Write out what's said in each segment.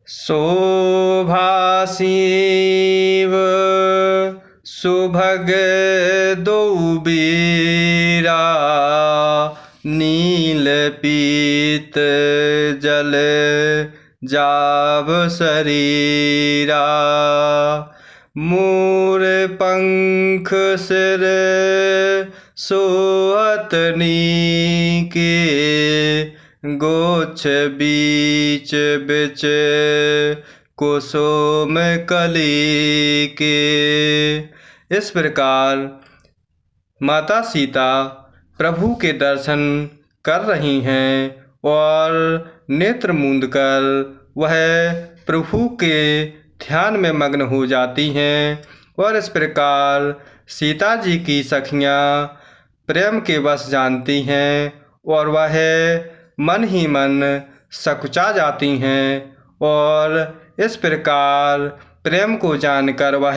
शोभासीव सुभग दोबीरा नील पीत जल जाव शरीरा मोर पंख सिर सोहत नीके गोछ बीच बिच कुसुम कली के। इस प्रकार माता सीता प्रभु के दर्शन कर रही हैं और नेत्र मूंद कर वह प्रभु के ध्यान में मग्न हो जाती हैं। और इस प्रकार सीता जी की सखियाँ प्रेम के वश जानती हैं और वह मन ही मन सकुचा जाती हैं और इस प्रकार प्रेम को जानकर वह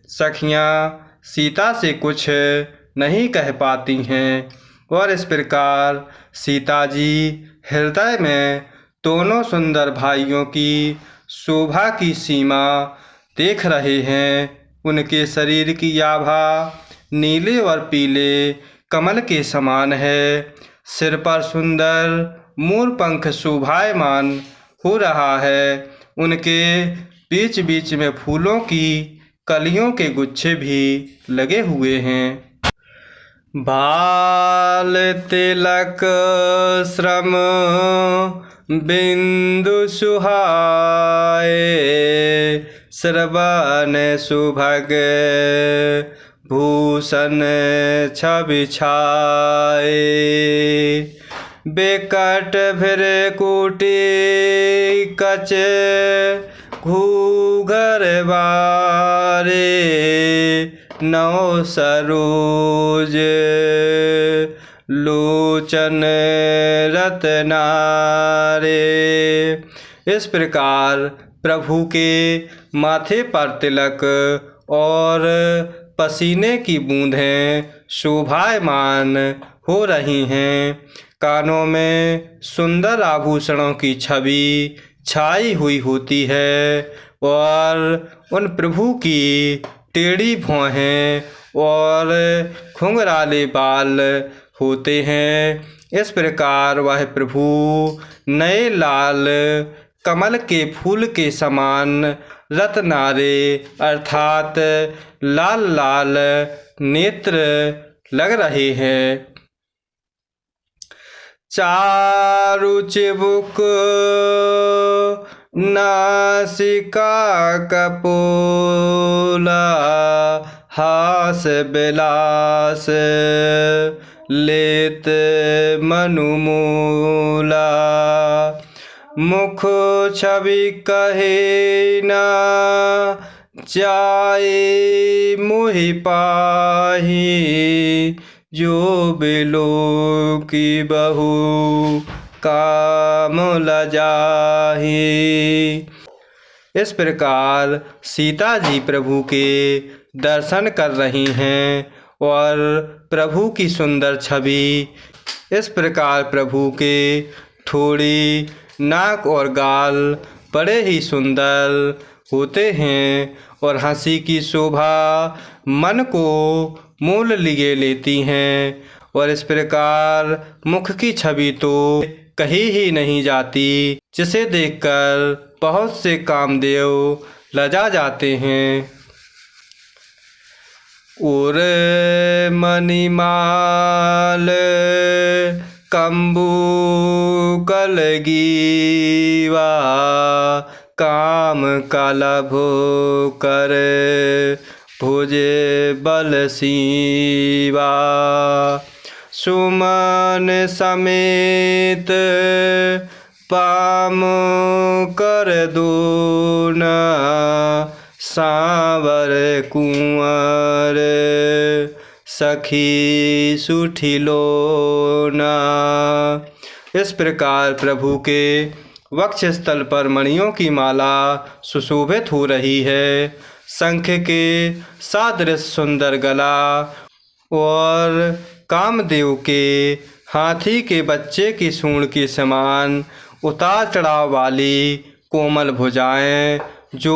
सखियाँ सीता से कुछ नहीं कह पाती हैं। और इस प्रकार सीता जी हृदय में दोनों सुंदर भाइयों की शोभा की सीमा देख रहे हैं। उनके शरीर की आभा नीले और पीले कमल के समान है। सिर पर सुंदर मोर पंख शोभायमान हो रहा है। उनके बीच बीच में फूलों की कलियों के गुच्छे भी लगे हुए हैं। बाल तिलक श्रम बिंदु सुहाए श्रवण सुभग भूषण छवि छाए बेकट भृकुटी कच घूघर बारे नौ सरोज लोचन रत्नारे। इस प्रकार प्रभु के माथे पर तिलक और पसीने की बूंदें शोभायमान हो रही हैं। कानों में सुंदर आभूषणों की छवि छाई हुई होती है और उन प्रभु की टेढ़ी भौहें और घुंघराले बाल होते हैं। इस प्रकार वह प्रभु नए लाल कमल के फूल के समान रत्नारे अर्थात लाल लाल नेत्र लग रहे हैं। चारु चिबुक नासिका कपोला हास बिलास लेत मनुमूला मुख छवि कहे ना जाए मोहि पाही जो बिलो की बहू काम लजाही। इस प्रकार सीता जी प्रभु के दर्शन कर रही हैं और प्रभु की सुंदर छवि इस प्रकार प्रभु के थोड़ी नाक और गाल बड़े ही सुंदर होते हैं और हंसी की शोभा मन को मोल लिए लेती हैं। और इस प्रकार मुख की छवि तो कही ही नहीं जाती, जिसे देखकर बहुत से कामदेव लजा जाते हैं। और मणिमाल कंबू कलगीवा काम कलभो कर भुजे बल सीवा सुमन समेत पाम कर दूना सांवर कुंवर सखी सुठिलोना। इस प्रकार प्रभु के वक्ष स्थल पर मणियों की माला सुशोभित हो रही है। शंख के सादृश सुंदर गला और कामदेव के हाथी के बच्चे की सूंड के समान उतार चढ़ाव वाली कोमल भुजाएं जो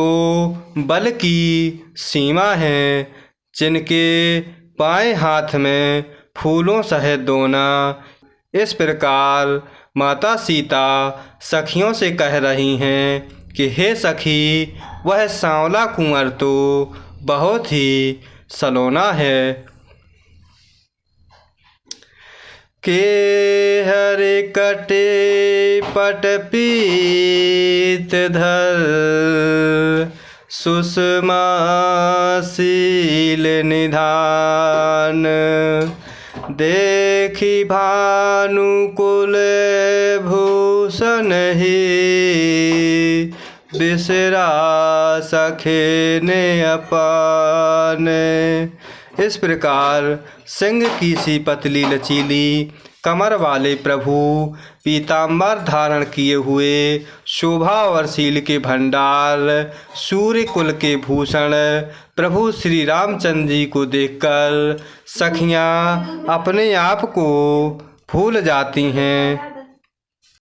बल की सीमा हैं, जिनके बाएं हाथ में फूलों सहित दोना। इस प्रकार माता सीता सखियों से कह रही हैं कि हे सखी, वह सांवला कुंवर तो बहुत ही सलोना है। के हरे कटे पट पीत धर, सुषमा शील निधान। देखी भानुकुल भूषण ही, बिसरा सखे ने अपान। इस प्रकार सिंह की सी पतली लचीली कमर वाले प्रभु पीताम्बर धारण किए हुए, शोभा और शील के भंडार, सूर्य कुल के भूषण प्रभु श्री रामचंद्र जी को देखकर सखियाँ अपने आप को भूल जाती हैं।